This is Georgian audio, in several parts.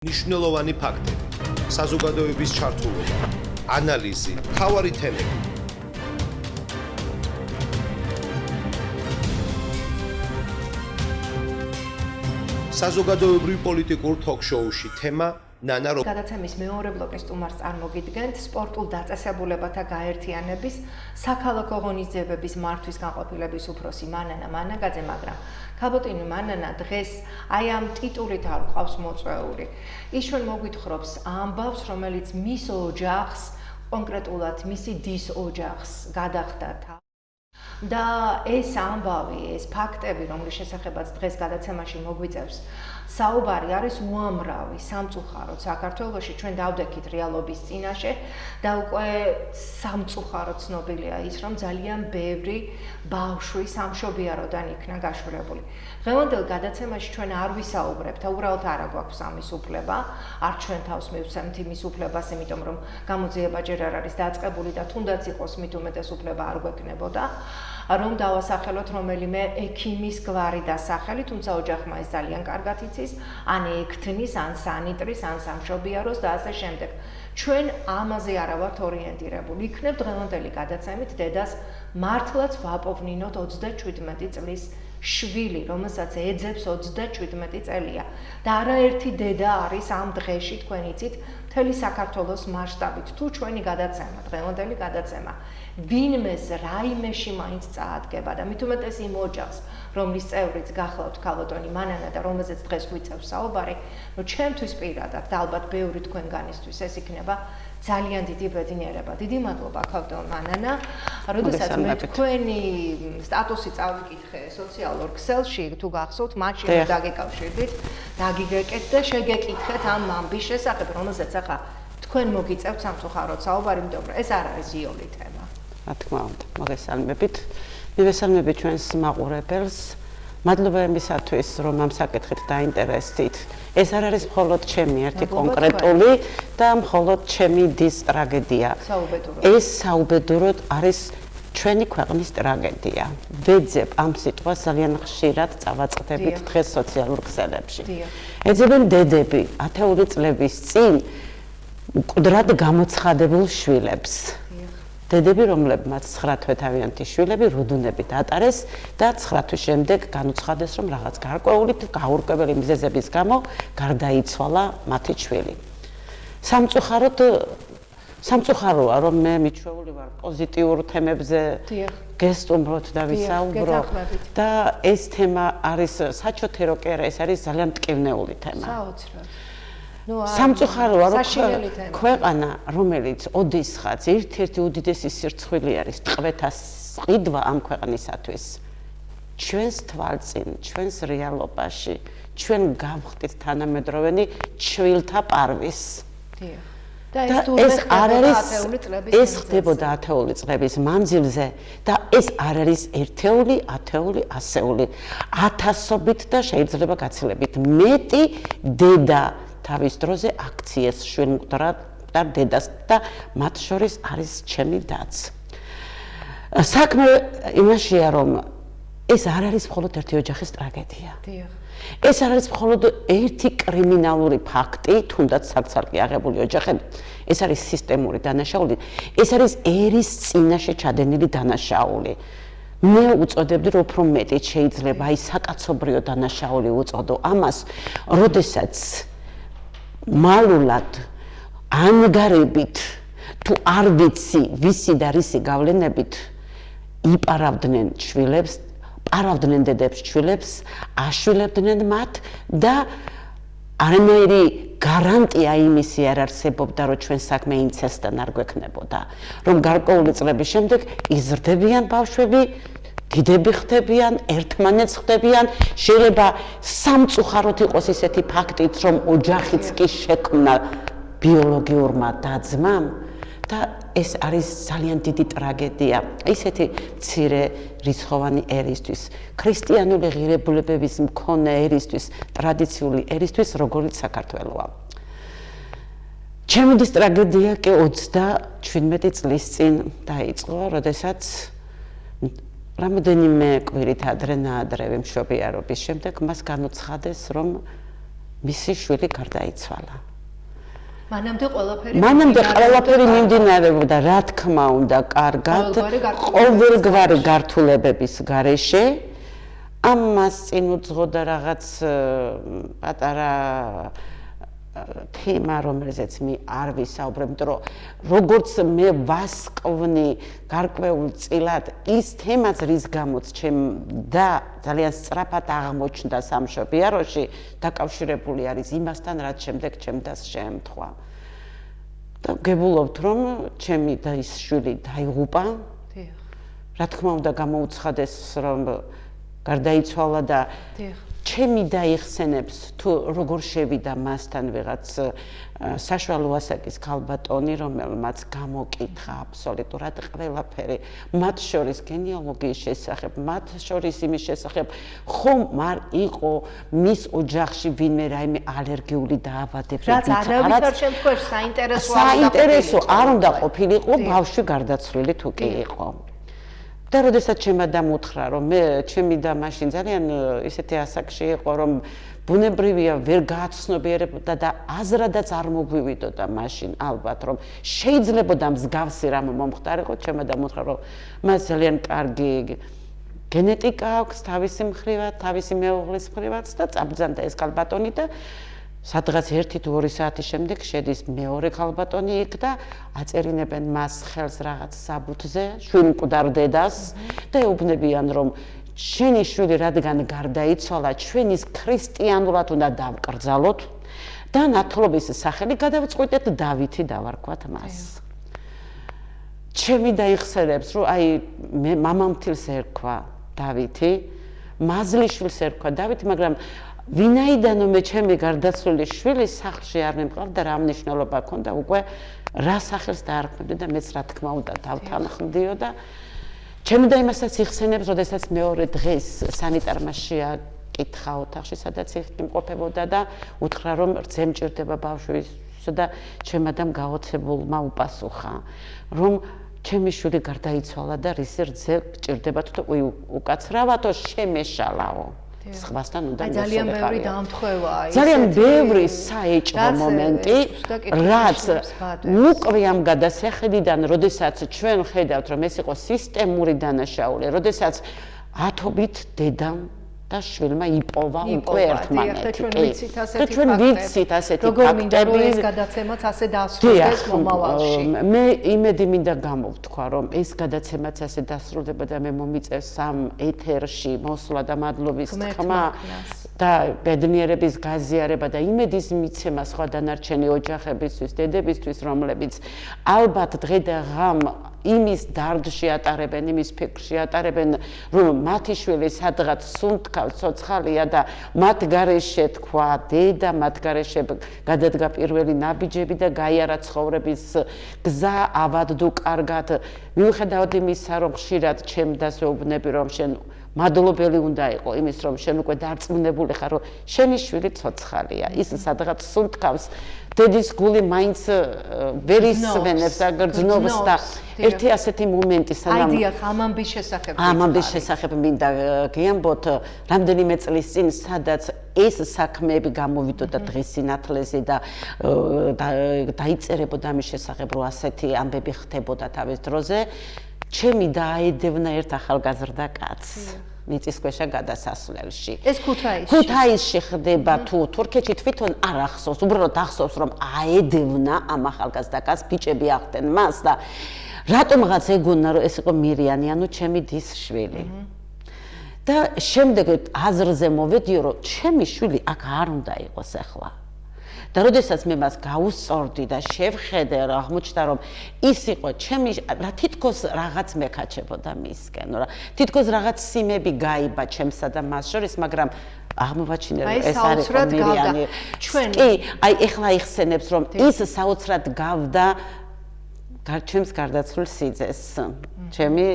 მნიშვნელოვანი ფაქტები, საზოგადოების ჩართულობა, ანალიზი, მთავარი თემები. საზოგადოებრივ პოლიტიკურ თოქ-შოუში თემა ნანა რო გადაცემის მეორე ბლოკის სტუმარს წარმოგიდგენთ სპორტულ დაწესებულებათა გაერთიანების საქალაქო ღონისძიებების მართვის განყოფილების უფროსი მანანა მანაგაძე, მაგრამ ქაბოტინი მანანა დღეს აი ამ ტიტულით არ ყავს მოწვეული. ის ჩვენ მოგვითხრობს ამბავს, რომელიც მის ოჯახს, კონკრეტულად მისი დის ოჯახს გადახდა. და ეს ამბავი, ეს ფაქტები, რომლის შესახებაც დღეს გადაცემაში მოგვიწევს საუბარი, არის უამრავი, სამწუხაროდ საქართველოში ჩვენ დავდექით რეალობის წინაშე და უკვე სამწუხაროდ ცნობილია ის, რომ ძალიან ბევრი ბავშვი სამშობიაროდან იქნა გაშორებული. დღევანდელ გადაცემაში ჩვენ არ ვისაუბრებთ, უბრალოდ არა გვაქვს ამის უფლება, არ ჩვენ თავს მივცემთ იმის უფლებას, იმიტომ რომ გამოძიება ჯერ არ არის დაწყებული და თუნდაც იყოს მით უმეტეს უფლება არ გვექნებოდა. რომ დავასახელოთ რომელიმე ექიმის გვარი და სახელი, თუმცა ოჯახმა ეს ძალიან კარგად იცის, ან ექთნის, ან სანიტრის, ან სამშობიაროს და ასე შემდეგ. ჩვენ ამაზე არა ვართ ორიენტირებული. იქნებ დღევანდელი გადაცემით დედას მართლაც ვაპოვნინოთ 37 წლის შვილი, რომელსაც ეძებს 37 წელია. და არაერთი დედა არის ამ დღეში, თქვენ იცით, მთელი საქართველოს მასშტაბით. თუ ჩვენი გადაცემა, დღევანდელი გადაცემა ვინმეს რაიმეში მაინც წაადგება და მით უმეტეს იმ ოჯახს, რომლის წევრიც გახლავთ ქალბატონი მანანა და რომელზეც დღეს გვიწევს საუბარი, ნუ ჩემთვის პირადად და ალბათ ბევრი თქვენგანისთვის ეს იქნება ძალიან დიდი ბედნიერება. დიდი მადლობა ქალბატონ მანანა, როდესაც მე თქვენი სტატუსი წავიკითხე სოციალურ ქსელში, თუ გახსოვთ, მაშინ დაგეკავშირდით, დაგიგეკეთ და შეგეკითხეთ ამ ამბის შესახებ, რომელზეც ახლა თქვენ მოგიწევთ სამწუხაროდ საუბარი, იმიტომ რომ ეს არ არის ზიოლი თემა. რა თქმა უნდა, მოგესალმებით. მივესალმებით ჩვენს მაყურებელს. მადლობა იმისათვის, რომ ამ საკითხით დაინტერესდით. ეს არ არის მხოლოდ ჩემი ერთი კონკრეტული და მხოლოდ ჩემი დის ტრაგედია. ეს საუბედუროდ არის ჩვენი ქვეყნის ტრაგედია. ვეძებ ამ სიტყვას ძალიან ხშირად წავაწყდებით დღეს სოციალურ ქსელებში. ეძებენ დედები 10 წლების წინ მკვდრად გამოცხადებულ შვილებს. დედები, რომლებმაც 9 თვეთავიანთი შვილები რუდუნებით ატარეს და 9 თვის შემდეგ განუცხადეს, რომ რაღაც გარკვეული გაურკვეველი მიზეზების გამო გარდაიცვალა მათი შვილი. სამწუხაროა, რომ მე მიჩვეული ვარ პოზიტიურ თემებზე გესტუმროთ და ვისაუბრო და ეს თემა არის საჩოთე რო კი არა, ეს არის ძალიან მტკივნეული თემა. საოცრად. სამწუხაროა, რომ ქვეყანა, რომელიც ოდესღაც ერთ-ერთი უდიდესი სირცხვილი არის ტყვეთას ყიდვა ამ ქვეყნისათვის, ჩვენს თვალწინ, ჩვენს რეალობაში, ჩვენ გავხდით თანამედროვენი ჩვილთა პარვის. და ეს არ არის ეს ხდებოდა 10 წლების მანძილზე და ეს არ არის ერთეული, 10, 100, ათასობით და შეიძლება გაცილებით მეტი დედა თავის დროზე აქციეს შვილმკვდრად და დედას და მათ შორის არის ჩემი დაც. საქმე იმაშია, რომ ეს არ არის მხოლოდ ერთი ოჯახის ტრაგედია. ეს არ არის მხოლოდ ერთი კრიმინალური ფაქტი, თუნდაც საგცალკე აღებული ოჯახები. ეს არის სისტემური დანაშაული, ეს არის ერის წინაშე ჩადენილი დანაშაული. მე უწოდებდი, რომ უფრო მეტიც შეიძლება აი საკაცობრიო დანაშაული უწოდო ამას, როდესაც მალულად ანგარებით თუ არ ვიცი ვისი და რისი გავლენებით იპარავდნენ შვილებს, პარავდნენ დედებს შვილებს, აშვილებდნენ მათ და არანაირი გარანტია იმისი არ არსებობდა, რომ ჩვენ საქმე ინცესტთან არ გვექნებოდა, რომ გარკვეული წლების შემდეგ იზრდებიან ბავშვები, დიდები ხდებიან, ერთმანეთს ხდებიან, შეიძლება სამწუხაროდ იყოს ისეთი ფაქტიც, რომ ოჯახიც კი შექმნა ბიოლოგიურმა დაძმამ და ეს არის ძალიან დიდი ტრაგედია. ისეთი მცირე რიცხოვანი ერისთვის, ქრისტიანული ღირებულებების მქონე ერისთვის, ტრადიციული ერისთვის, როგორც საქართველოა. ჩემი დის ტრაგედია კი 37 წლის წინ დაიწყო, როდესაც რამოდენიმე კვირით ადრე-ნაადრევი მშობიარობის შემდეგ მას განუცხადეს, რომ მისი შვილი გარდაიცვალა. მანამდე ყველაფერი მიმდინარეობდა, რა თქმა უნდა, კარგად, ყოველგვარი გართულებების გარეშე. ამას წინ უძღოდა რაღაც პატარა თემა, რომელზეც მე არ ვისაუბრებ, იმიტომ რომ როგორც მე ვასკვნი გარკვეულ წილად ის თემაც, რის გამოც ჩემ და ძალიან სწრაფად აღმოჩნდა სამშობიაროში, დაკავშირებული არის იმასთან, რაც შემდეგ ჩემ დას შეემთხვა. და გებულობთ, რომ ჩემი და ის შვილი დაიღუპა. რა თქმა უნდა, გამოუცხადეს, რომ გარდაიცვალა და ჩემი დაიხსენებს თუ როგორ შევიდა მასთან ვიღაც საშუალო ასაკის ქალბატონი, რომელმაც გამოკითხა აბსოლუტურად ყველაფერი, მათ შორის გენეალოგიის შესახებ, მათ შორის იმის შესახებ, ხომ არ იყო მის ოჯახში ვინმე რაიმე ალერგიული დაავადებები, რაც არავითარ შემთხვევაში საინტერესო არ უნდა ყოფილიყო, ბავშვი გარდაცვლილი თუ კი იყო. და როდესაც ჩემ ადამ უთხრა, რომ მე ჩემი და მაშინ ძალიან ისეთი ასაკში იყო, რომ ბუნებრივია ვერ გააცნობიერებოდა და აზრადაც არ მოგვივიდოდა მაშინ ალბათ, რომ შეიძლებოდა მსგავსი რამ მომხდარიყო, ჩემ ადამ უთხრა, რომ მას ძალიან კარგი გენეტიკა აქვს თავისი მხრივაც, თავისი მეუღლის მხრივაც და წაბრძანდა ეს ქალბატონი და სადღაც 1 თუ 2 საათის შემდეგ შედის მეორე ქალბატონი იქ და აწერინებენ მას ხელს რაღაც საბუთზე, შვილმკვდარ დედას და ეუბნებიან, რომ შენი შვილი რადგან გარდაიცვალა, ჩვენ ის ქრისტიანულად უნდა დავკრძალოთ და ნათლობის სახელი გადავწყვიტეთ დავითი დავარქვათ მას. ჩემი დაიხსენებს, რომ აი მე მამამთილს ერქვა დავითი, მაზლიშვილს ერქვა დავითი, მაგრამ ვინაიდან მე ჩემი გარდაცვლილი შვილი სახლში არ მიმყავდა, რა მნიშვნელობა ჰქონდა უკვე რა სახელს დაარქმევდი და მეც რა თქმა უნდა დავთანხმდიო და ჩემი და იმასაც იხსენებს, როდესაც მეორე დღეს სანიტარმა შეაკითხა ოთახში, სადაც იმყოფებოდა და უთხრა, რომ რძე მჭირდება ბავშვის და ჩემ ადამ გაოცებულმა უპასუხა, რომ ჩემი შვილი გარდაიცვალა და რის რძე გჭირდება თუ უკაცრავათო შემეშალაო. სხვასთან უნდა ძალიან ბევრი დამთხევა ის. ძალიან ბევრი საეჭვო მომენტი, რაც უკვე ამ გადასახედიდან, როდესაც ჩვენ ხედავთ, რომ ეს იყო სისტემური დანაშაული, როდესაც ათობით დედამ და შვილმა იპოვა უკვე ერთმანეთი. და ჩვენ ვიცით ასეთი ფაქტები. როგორ მინდა რომ ეს გადაცემაც ასე დასრულდეს მომავალში. მე იმედი მინდა გამოვთქვა, რომ ეს გადაცემაც ასე დასრულდება და მე მომიწევს ამ ეთერში მოსვლა და მადლობის თქმა და ბედნიერების გაზიარება და იმედის მიცემა სხვა დანარჩენი ოჯახებისთვის, დედებისთვის, რომლებიც ალბათ დღე და ღამ იმის დარდში ატარებენ, იმის ფიქრში ატარებენ, რომ მათი შვილი სადღაც სუნთქავს, ცოცხალია და მათ გარეშე თქვა დედა, მათ გარეშე გადადგა პირველი ნაბიჯები და გაიარა ცხოვრების გზა ავადდო კარგად. მიუხედავად იმისა, რომ ხშირად ჩემ დასვეუბნები, რომ შენ მადლობელი უნდა იყო იმის, რომ შენ უკვე დარწმუნებული ხარ, რომ შენი შვილი ცოცხალია. ის სადღაც სუნთქავს, დედის გული მაინც ვერ ისვენებს, აგრძნობს და ერთი ასეთი მომენტი, სანამ აი ამამბის შესახებ. ამამბის შესახებ მინდა გიამბოთ, რამდენიმე წლის წინ, სადაც ეს საქმეები გამოვიდოდა დღის სინათლეზე და დაიწერებოდა ამის შესახებ, რომ ასეთი ამბები ხდებოდა თავის დროზე. ჩემი დააედევნა ერთ ახალგაზრდა კაცს მიწისქვეშა გადასასვლელში. ეს ქუთაისში. ქუთაისში ხდება თუ თურქეთში თვითონ არ ახსოვს, უბრალოდ ახსოვს, რომ აედევნა ამ ახალგაზრდა კაცს, ბიჭები ახდენ მას და რატომღაც ეგონა, რომ ეს იყო მირიანი, ანუ ჩემი დის შვილი. და შემდეგ აზრზე მოვედიო, რომ ჩემი შვილი აქ არ უნდა იყოს ახლა. და როდესაც მე მას გავუსწორდი და შევხედე, აღმოჩნდა, რომ ის იყო ჩემი, რა თითქოს რაღაც მეკაჩებოდა მისკენ, რა თითქოს რაღაც სიმები გაიბა ჩემსა და მას შორის, მაგრამ აღმოვაჩინე, რომ ეს არის მირიანი. კი, აი ეხლა იხსენებს, რომ ის საოცრად გავდა ჩემს გარდაცვლილ სიძეს, ჩემი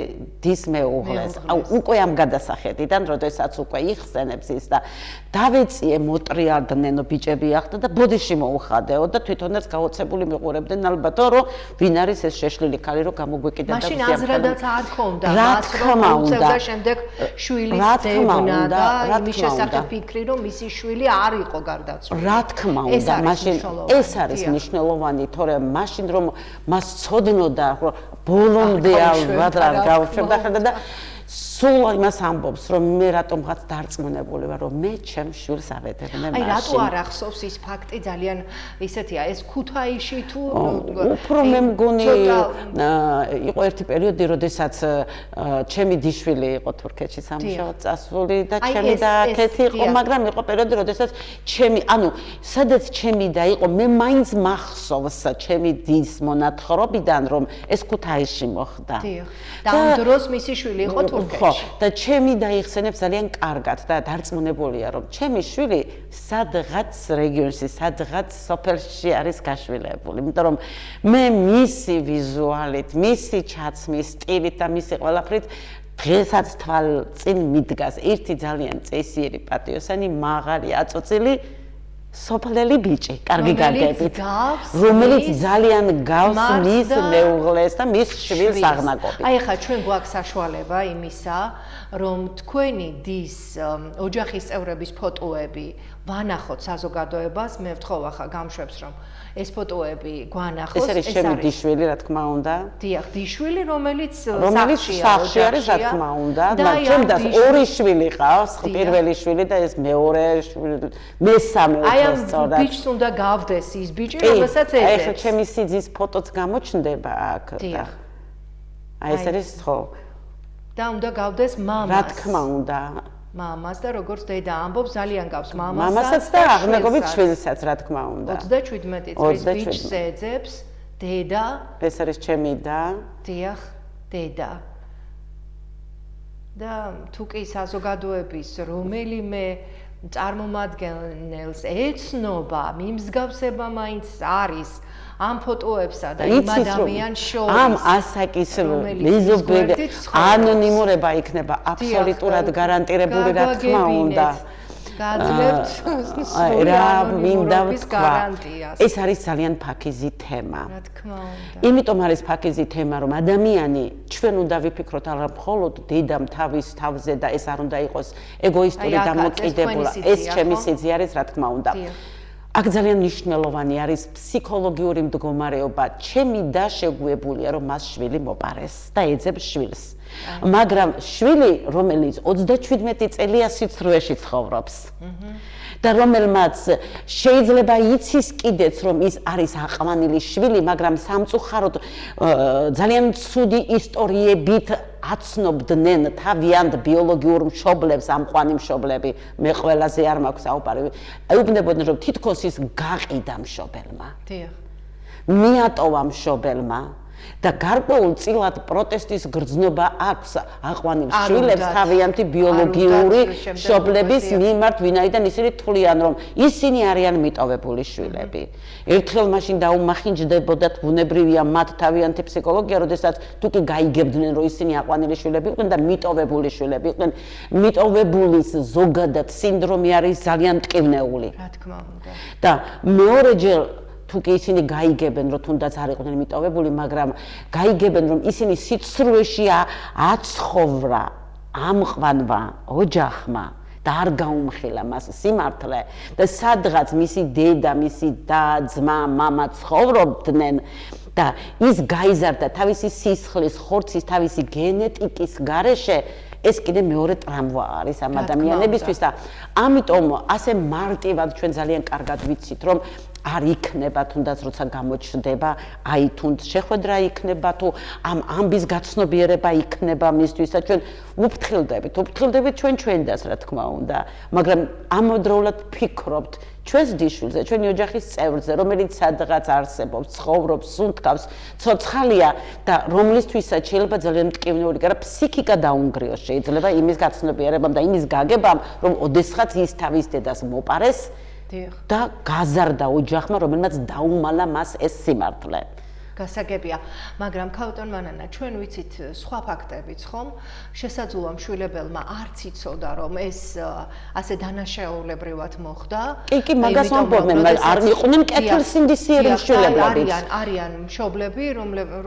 დის მეუღლეს. უკვე ამ გადასახედიდან, როდესაც უკვე იხსენებს ის და დავეწიე მოტრიალდნენ ბიჭები ახლა და ბოდიში მოუხადეო და თვითონაც გაოცებული მიყურებდნენ ალბათ, რომ ვინ არის ეს შეშლილი ქალი, რომ გამოგვეკიდა და მაშინ აზრადაც არ ქონდა, რაც რომ უწევდა შემდეგ შვილის ძებნა და იმის შესახებ ფიქრი, რომ მისი შვილი არ იყო გარდაცვლილი. რა თქმა უნდა, მაშინ ეს არის მნიშვნელოვანი, თორემ მაშინ რომ მას ცოდნოდა, რომ ბოლომდე ალბათ რა გავუშვებდა ხელდა და სულ იმას ამბობს, რომ მე რატომღაც დარწმუნებული ვარ, რომ მე ჩემ შვილს ავედევნე მაშინ. აი, რატო არ ახსოვს ის ფაქტი ძალიან ისეთია, ეს ქუთაისში თუ უფრო მე მგონი იყო ერთი პერიოდი, როდესაც ჩემი დიშვილი იყო თურქეთში სამუშაოდ წასული და ჩემი და აქეთ იყო, მაგრამ იყო პერიოდი, როდესაც ჩემი, ანუ სადაც ჩემი და იყო, მე მაინც მახსოვს ჩემი დის მონათხრობიდან, რომ ეს ქუთაისში მოხდა. დიახ. და ამ დროს მისი შვილი იყო თურქეთში. და ჩემი დაიხსენებს ძალიან კარგად და დარწმუნებულია, რომ ჩემი შვილი სადღაც რეგიონში, სადღაც სოფელში არის გაშვილებული, იმიტომ რომ მე მისი ვიზუალით, მისი ჩაცმის სტილით და მისი ყველაფრით დღესაც თვალწინ მიდგას ერთი ძალიან წესიერი პატიოსანი, მაღალი, აწოცილი სოფლელი ბიჭი, კარგი გაგებით, რომელიც ძალიან გავს მის მეუღლეს და მის შვილს აღნაგობით. აი ხა ჩვენ გვაქვს საშუალება იმისა, რომ თქვენი დის ოჯახის წევრების ფოტოები ვანახოთ საზოგადოებას, მე ვთხოვ ახლა გამშვებს, რომ ეს ფოტოები გვანახოს. ეს არის ჩემი დიშვილი, რა თქმა უნდა. დიახ, დიშვილი, რომელიც სახში არის, რა თქმა უნდა. ჩემ დას ორი შვილი ყავს, პირველი შვილი და ეს მეორე შვილი, მესამე სწორად. აი, ბიჭს უნდა გავდეს ის ბიჭი, რომელსაც ეძებს. აი, ხა ჩემი სიძის ფოტოც გამოჩნდება აქ. დიახ. აი, ეს არის ხო. და უნდა გავდეს მამას. რა თქმა უნდა. მამას და როგორც დედა ამბობს, ძალიან გავს მამასაც. მამასაც და აღნაგობით შვილსაც, რა თქმა უნდა. 37 წლის ბიჭს ეძებს დედა. ეს არის ჩემი და. დიახ, დედა. და თუ კი საზოგადოების რომელიმე წარმომადგენელს ეცნობა, მიმსგავსება მაინც არის ამ ფოტოებსა და იმ ადამიანს შორის. ამ ასაკის მეზობელი ანონიმურება იქნება აბსოლუტურად გარანტირებული, რა თქმა უნდა. გააძლევთ სრული ანონიმურობის გარანტიას. ეს არის ძალიან ფაქიზი თემა. რა თქმა უნდა. იმიტომ არის ფაქიზი თემა, რომ ადამიანი ჩვენ უნდა ვიფიქროთ არა მხოლოდ დედამ თავის თავზე და ეს არ უნდა იყოს ეგოისტური დამოკიდებულა. ეს ჩემი სიძე არის, რა თქმა უნდა. აქ ძალიან მნიშვნელოვანი არის ფსიქოლოგიური მდგომარეობა. ჩემი და შეგვებულია, რომ მას შვილი მოპარეს და ეძებს შვილს. მაგრამ შვილი, რომელიც 37 წელია სიცრუეში ცხოვრობს და რომელმაც შეიძლება იცის კიდეც, რომ ის არის აყვანილი შვილი, მაგრამ სამწუხაროდ ძალიან ცუდი ისტორიებით აცნობდნენ თავიანთ ბიოლოგიურ მშობლებს, ამყვანი მშობლები, მე ყველაზე არ მაქვს საუბარი. აიუბნებოდნენ, რომ თითქოს ის გაყიდა მშობელმა. დიახ. მიატოვა მშობელმა. და გარკვეულწილად პროტესტის გრძნობა აქვს აყვანილ შვილებს თავიანთი ბიოლოგიური მშობლების მიმართ, ვინაიდან ისინი თვლიან, რომ ისინი არიან მიტოვებული შვილები. ერთხელ მაშინ დაუმახინჯდებოდათ, ბუნებრივია მათ თავიანთი ფსიქოლოგია, როდესაც თუ კი გაიგებდნენ, რომ ისინი აყვანილი შვილები იყვნენ და მიტოვებული შვილები იყვნენ. მიტოვებულის ზოგადად სინდრომი არის ძალიან მტკივნეული. რა თქმა უნდა. და მეორეჯერ თუ კი ისინი გაიგებენ, რომ თუნდაც არ იყვნენ მიტოვებული, მაგრამ გაიგებენ, რომ ისინი სიცრუეში აცხოვრა ამყვანმა ოჯახმა და არ გაუმხილა მას სიმართლე და სადღაც მისი დედა, მისი და ძმა, მამა ცხოვრობდნენ და ის გაიზარდა თავისი სისხლის, ხორცის, თავისი გენეტიკის გარეშე, ეს კიდე მეორე ტრამვა არის ამ ადამიანებისთვის და ამიტომ ასე მარტივად ჩვენ ძალიან კარგად ვიცით, რომ არ იქნება თუნდაც როცა გამოჩნდება, აი თუნდ შეხვედრა იქნება თუ ამ ამბის გაცნობიერება იქნება მისთვის და ჩვენ ვუფრთხილდებით ჩვენდას რა თქმა უნდა, მაგრამ ამავდროულად ფიქრობთ ჩვენს დიშვილზე, ჩვენი ოჯახის წევრზე, რომელიც სადღაც არსებობს, ცხოვრობს, სუნთქავს, ცოცხალია და რომლისთვისაც შეიძლება ძალიან მტკივნეული და ფსიქიკა დაუნგრიოს შეიძლება იმის გაცნობიერებამ და იმის გაგებამ, რომ ოდესღაც ის თავის დედას მოპარეს და გაზარდა ოჯახმა, რომელმაც დაუმალა მას ეს სიმართლე. გასაგებია, მაგრამ ქალბატონ მანანა, ჩვენ ვიცით სხვა ფაქტებიც, ხომ? შესაძლოა მშვილებელმა არც იცოდა, რომ ეს ასე დანაშაულებრივად მოხდა. კი, მაგას ვამბობენ, არ იყვნენ კეთილსინდისიერი მშვილებლები. არიან მშობლები,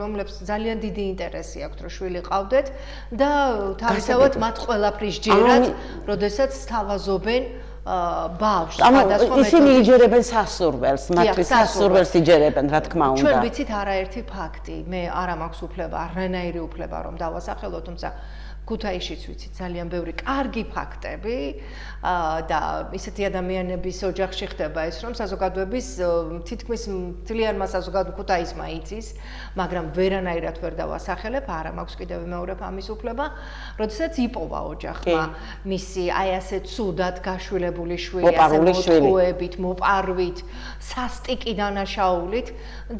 რომლებს ძალიან დიდი ინტერესი აქვთ, რომ შვილი ყავდეთ და თავისთავად მათ ყველაფრის ჯერათ, როდესაც სთავაზობენ ბავშვს, სხვადასხვა მეთოდით. ისინი იჯერებენ სასურველს, მათთვის სასურველს იჯერებენ, რა თქმა უნდა. ჩვენ ვიცით არაერთი ფაქტი, მე არა მაქვს უფლება, არანაირი უფლება რომ დავასახელო, თუმცა ქუთაისშიც ვიცით ძალიან ბევრი კარგი ფაქტები და ისეთი ადამიანების ოჯახში ხდება ეს, რომ საზოგადოების თითქმის მთლიანმა საზოგადოებამ ქუთაისმა იცის, მაგრამ ვერანაირად ვერ დავასახელებ, არა მაქვს კიდევ ვიმეორებ ამის უფლება, როდესაც იპოვა ოჯახმა მისი აი ასე ცუდად გაშვილებული შვილი, ასე მოტყუებით, მოპარვით, სასტიკი დანაშაულით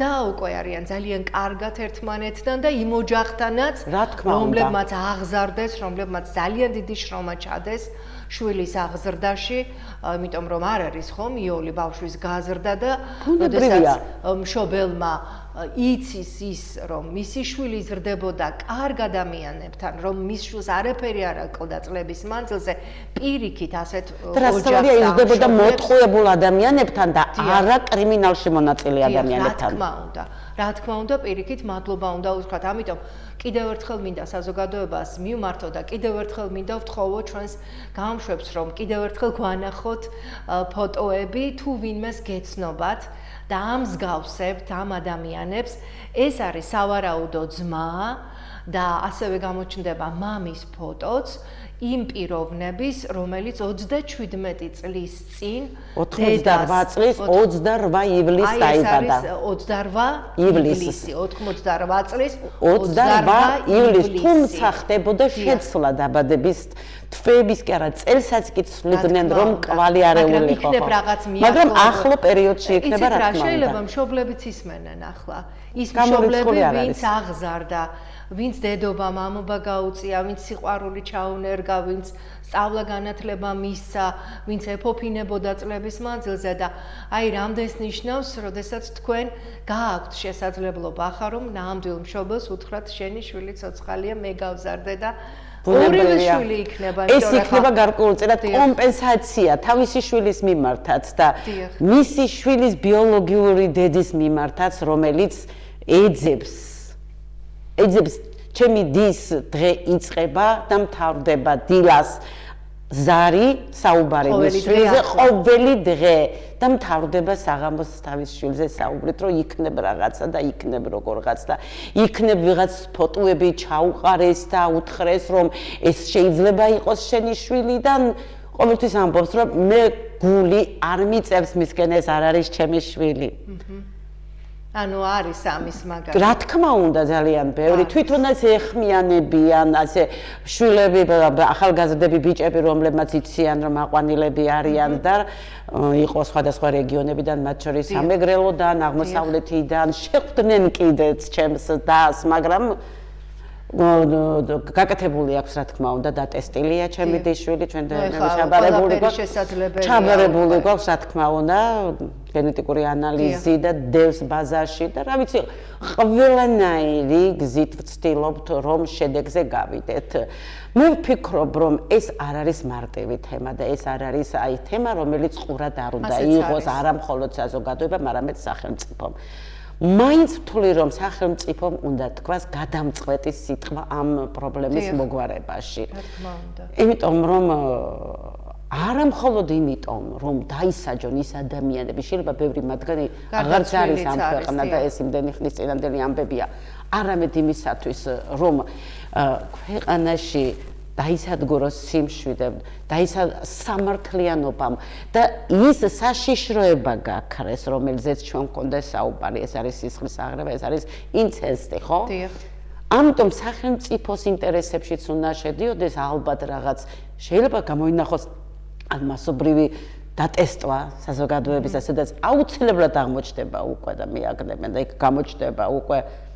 და უკვე არიან ძალიან კარგად ერთმანეთთან და იმ ოჯახთანაც, რომლებმაც აღზარდეს, რომლებმაც ძალიან დიდი შრომა ჩადეს შვილის აღზრდაში, იმიტომ რომ არ არის ხომ იოლი ბავშვის გაზრდა და როდესაც მშობელმა იცის ის, რომ მისი შვილი ზრდებოდა კარგ ადამიანებთან, რომ მის შვილს არაფერი არ აკლდა წლების მანძილზე, პირიქით ასეთ ოჯახთან იზრდებოდა მოტყუებულ ადამიანებთან და არა კრიმინალში მონაწილე ადამიანებთან. რა თქმა უნდა, პირიქით მადლობა უნდა უთხრათ, ამიტომ კიდევ ერთხელ მინდა საზოგადოებას მივმართო და კიდევ ერთხელ მინდა ვთხოვო ჩვენს გამშვებს, რომ კიდევ ერთხელ გვანახოთ ფოტოები, თუ ვინმეს გეცნობათ და ამ მსგავსებთ ამ ადამიანებს, ეს არის სავარაუდო ძმა და ასევე გამოჩნდება მამის ფოტოც იმ პიროვნების, რომელიც 37 წლის წინ 88 წლის 28 ივლისს დაიბადა. 28 ივლისი, 88 წლის 28 ივლისს, თუმცა ხდებოდა შეცვლა დაბადების თვეების კი არა, წელსაც კი ცვლიდნენ, რომ კვალი არეული იყო. მაგრამ ახლო პერიოდში იქნება რა თქმა უნდა. შეიძლება მშობლებიც ისმენენ ახლა. ის მშობლები, ვინც აღზარდა, ვინც დედობა, მამობა გაუწია, ვინც სიყვარული ჩაუნერგა, ვინც სწავლა განათლება მისცა, ვინც ეფოფინებოდა წლების მანძილზე და აი რამდენს ნიშნავს, როდესაც თქვენ გააქვთ შესაძლებლობა ახლა რომ ნამდვილ მშობელს უთხრათ შენი შვილი ცოცხალია, მე გავზარდე და ორივე შვილი იქნება, ეს იქნება გარკვეულწილად კომპენსაცია თავისი შვილის მიმართაც და მისი შვილის ბიოლოგიური დედის მიმართაც, რომელიც ეძებს ჩემი დის დღე იწყება და მთავრდება დილას ზარი საუბარი მის შვილზე ყოველი დღე და მთავრდება საღამოს თავის შვილზე საუბრით, რომ იქნებ რაღაცა და იქნებ როგორღაც და იქნებ ვიღაც ფოტოები ჩაუყარეს და უთხრეს, რომ ეს შეიძლება იყოს შენი შვილი და ყოველთვის ამბობს, რომ მე გული არ მიწევს მისკენ, ეს არ არის ჩემი შვილი. ანუ არის ამის მაგალითი. რა თქმა უნდა, ძალიან ბევრი თვითონაც ეხმიანებიან, ასე შვილები, ახალგაზრდები, ბიჭები, რომლებმაც იციან, რომ აყვანილები არიან და იყო სხვადასხვა რეგიონებიდან, მათ შორის სამეგრელოდან, აღმოსავლეთიდან, შეხვდნენ კიდეც ჩემს დას, მაგრამ გაკეთებული აქვს, რა თქმა უნდა, დატესტილია ჩემი დის-შვილი, ჩვენ ჩაბარებული გვაქვს, რა თქმა უნდა, გენეტიკური ანალიზი და დევს ბაზაში და რა ვიცი, ყველანაირი გზით ვცდილობთ, რომ შედეგზე გავიდეთ. მე ვფიქრობ, რომ ეს არ არის მარტივი თემა და ეს არ არის აი თემა, რომელიც ყურად არ უნდა იყოს არა მხოლოდ საზოგადოებამ, არამედ სახელმწიფომ. მაინც ვთვლი, რომ სახელმწიფომ უნდა თქვას გადამწყვეტი სიტყვა ამ პრობლემის მოგვარებაში. რა თქმა უნდა. იმიტომ რომ არა მხოლოდ იმიტომ, რომ დაისაჯონ ის ადამიანები, შეიძლება ბევრი მათგანი აღარც არის ამ ქვეყანა და ეს იმდენი ხნის წინანდელი ამბებია, არამედ იმისათვის, რომ ქვეყანაში დაისადგუროს სიმშვიდე, სამართლიანობამ და ის საშიშროება გაქრეს, რომელზეც ჩვენ გქონდა საუბარი, ეს არის სისხლის აღრევა, ეს არის ინცესტი, ხო? დიახ. ამიტომ სახელმწიფოს ინტერესებშიც უნდა შედიოდეს ალბათ რაღაც შეიძლება გამოინახოს მასობრივი დატესტვა საზოგადოებისა, სადაც აუცილებლად აღმოჩნდება უკვე და მიაგნებენ და იქ გამოჩნდება უკვე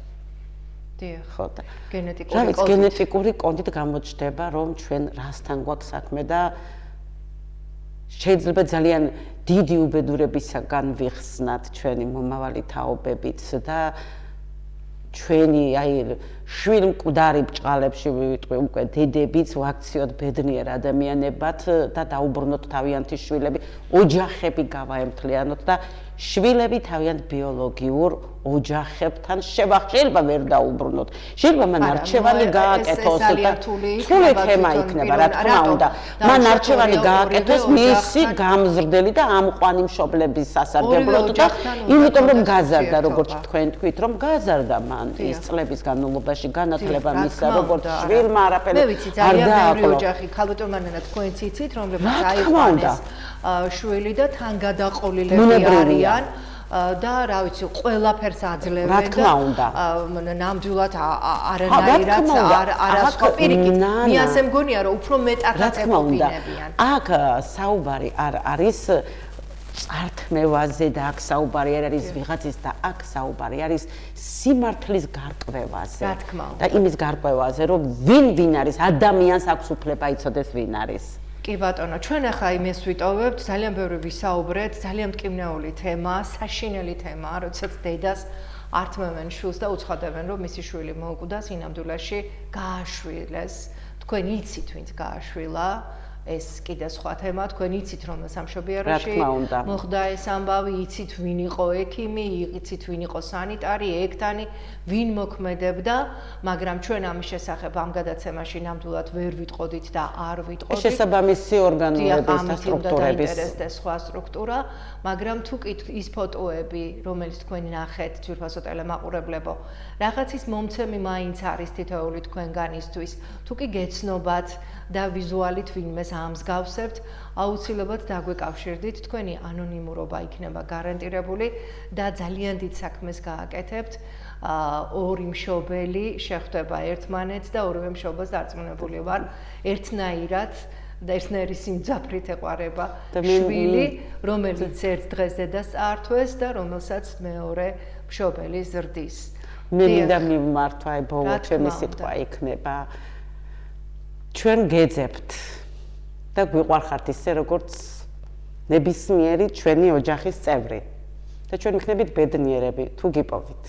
ხო და გენეტიკური კონდით გამოჩნდება, რომ ჩვენ რასთან გვაქვს საქმე და შეიძლება ძალიან დიდი უბედურებისაგან ვიხსნათ ჩვენი მომავალი თაობებით და ჩვენი აი შვილმკვდარი ბჭყალებში ვიტყვი უკვე დედებიც ვაქციოთ ბედნიერ ადამიანებად და დაუბრუნოთ თავიანთი შვილები, ოჯახები გავაემთლიანოთ და შვილები თავიანთ ბიოლოგიურ ოჯახებთან შეიძლება ვერ დაუბრუნოთ. შეიძლება მან არჩევანი გააკეთოს და თული თემა იქნება, რა თქმა უნდა. მან არჩევანი გააკეთოს მისი გამზრდელი და ამყვანი მშობლების სასარგებლოდ და იმიტომ რომ გაზარდა, როგორც თქვენ თქვით, რომ გაზარდა მან ის წლების განმავლობაში განათლება მისცა, როგორც შვილმა არაფერი მე ვიცი, ძალიან ბევრი ოჯახი, ქალბატონ მანანა, თქვენც იცით, რომლებიც აიყვანეს შვილი და თან გადაყოლილები არიან. და რა ვიცი, ყველაფერს აძლევენ და ნამდვილად არანაირად არასხო პირიქით. მე ასე მგონია, რომ უფრო მეტადაც ეპოფინებიან. აქ საუბარი არ არის წართმევაზე და აქ საუბარი არ არის ვიღაცის და აქ საუბარი არის სიმართლის გარკვევაზე. რა თქმა უნდა. და იმის გარკვევაზე, რომ ვინ არის, ადამიანს აქვს უფლება იცოდეს ვინ არის. კი ბატონო, ჩვენ ახლა იმას ვიტოვებთ, ძალიან ბევრი ვისაუბრეთ, ძალიან მტკივნეული თემაა, საშინელი თემაა, როდესაც დედას ართმევენ შვილს და უცხადებენ, რომ მისი შვილი მოუკვდას, ინამდვილეში გააშვილეს. თქვენ იცით, ვინც გააშვილა, ეს კიდე სხვა თემა, თქვენ იცით, რომ სამშობიაროში მოხდა ეს ამბავი, იცით, ვინ იყო ექიმი, იცით, ვინ იყო სანიტარი, ექთანი, ვინ მოქმედებდა, მაგრამ ჩვენ ამის შესახებ ამ გადაცემაში ნამდვილად ვერ ვიტყოდით და არ ვიტყოდით. შესაბამისი ორგანოების და სტრუქტურების და სხვა სტრუქტურა, მაგრამ თუ კი ის ფოტოები, რომელიც თქვენ ნახეთ, ძვირფასო ტელემაყურებლებო, რაღაცის მომცემი მაინც არის თითოეული თქვენგანისთვის, თუ კი გეცნობათ და ვიზუალით ვინმეს ამსგავსებთ, აუცილებლად დაგვეკავშირდით, თქვენი ანონიმურობა იქნება გარანტირებული და ძალიან დიდ საქმეს გააკეთებთ. ორი მშობელი შეხვდება ერთმანეთს და ორივე მშობელს დარწმუნებული ვარ, ერთნაირად და ერთნაირი სიმძაფრით ეყვარება შვილი, რომელიც ერთ დღეს დედას წაართვეს და რომელსაც მეორე მშობელი ზრდის. მე მინდა მიმართვა, ბოლო ჩემი სიტყვა იქნება. ჩვენ გეძებთ და გვიყვარხართ ისე, როგორც ნებისმიერი ჩვენი ოჯახის წევრი. და ჩვენ ვიქნებით ბედნიერები, თუ გიპოვით.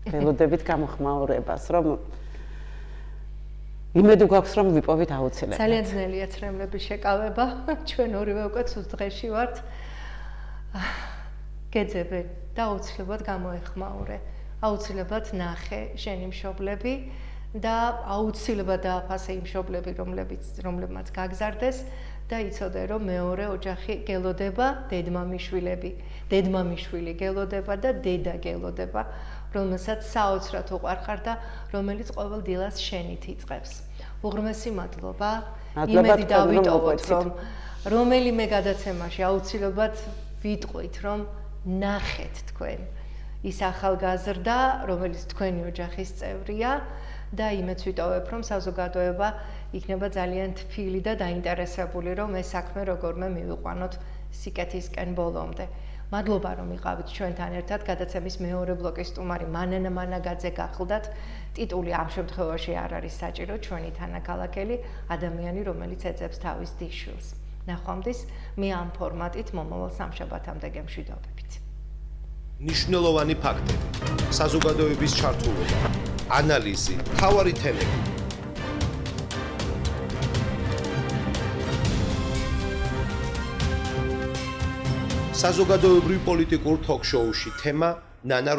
ველოდებით გამოხმაურებას, რომ იმედი გვაქვს, რომ ვიპოვით აუცილებლად. ძალიან ძნელია ცრემლების შეკავება. ჩვენ ორივე უკვე ცუდ დღეში ვართ. გეძებე და აუცილებლად გამოეხმაურე. აუცილებლად ნახე შენი მშობლები და აუცილებლად დააფასე იმ მშობლები, რომლებმაც გაგზარდეს და იცოდე, რომ მეორე ოჯახი გელოდება, დედმამიშვილები, დედმამიშვილი გელოდება და დედა გელოდება, რომელსაც საოცრად უყვარხარ და რომელიც ყოველ დილას შენით იწყებს. უღრმესი მადლობა. იმედი დავიტოვოთ, რომ რომელიმე გადაცემაში აუცილებლად ვიტყვით, რომ ნახეთ თქვენ ის ახალგაზრდა, რომელიც თქვენი ოჯახის წევრია და იმეც ვიტოვებ, რომ საზოგადოება იქნება ძალიან თბილი და დაინტერესებული, რომ ეს საქმე როგორმე მივიყვანოთ სიკეთისკენ ბოლომდე. მადლობა, რომ იყავით ჩვენთან ერთად. გადაცემის მეორე ბლოკის სტუმარი მანანა მანაგაძე გახლდათ. ტიტული ამ შემთხვევაში არ არის საჭირო, ჩვენი თანაქალაქელი, ადამიანი, რომელიც ეძებს თავის დიშვილს. ნახვამდის, მე ამ ფორმატით მომავალ სამშაბათამდე გემშვიდობებით. ნიშნულოვანი ფაქტები, საზოგადოების ჩართულობა, ანალიზი, მთავარი თემები. საზოგადოებრივ პოლიტიკურ თოქ-შოუში თემა ნანა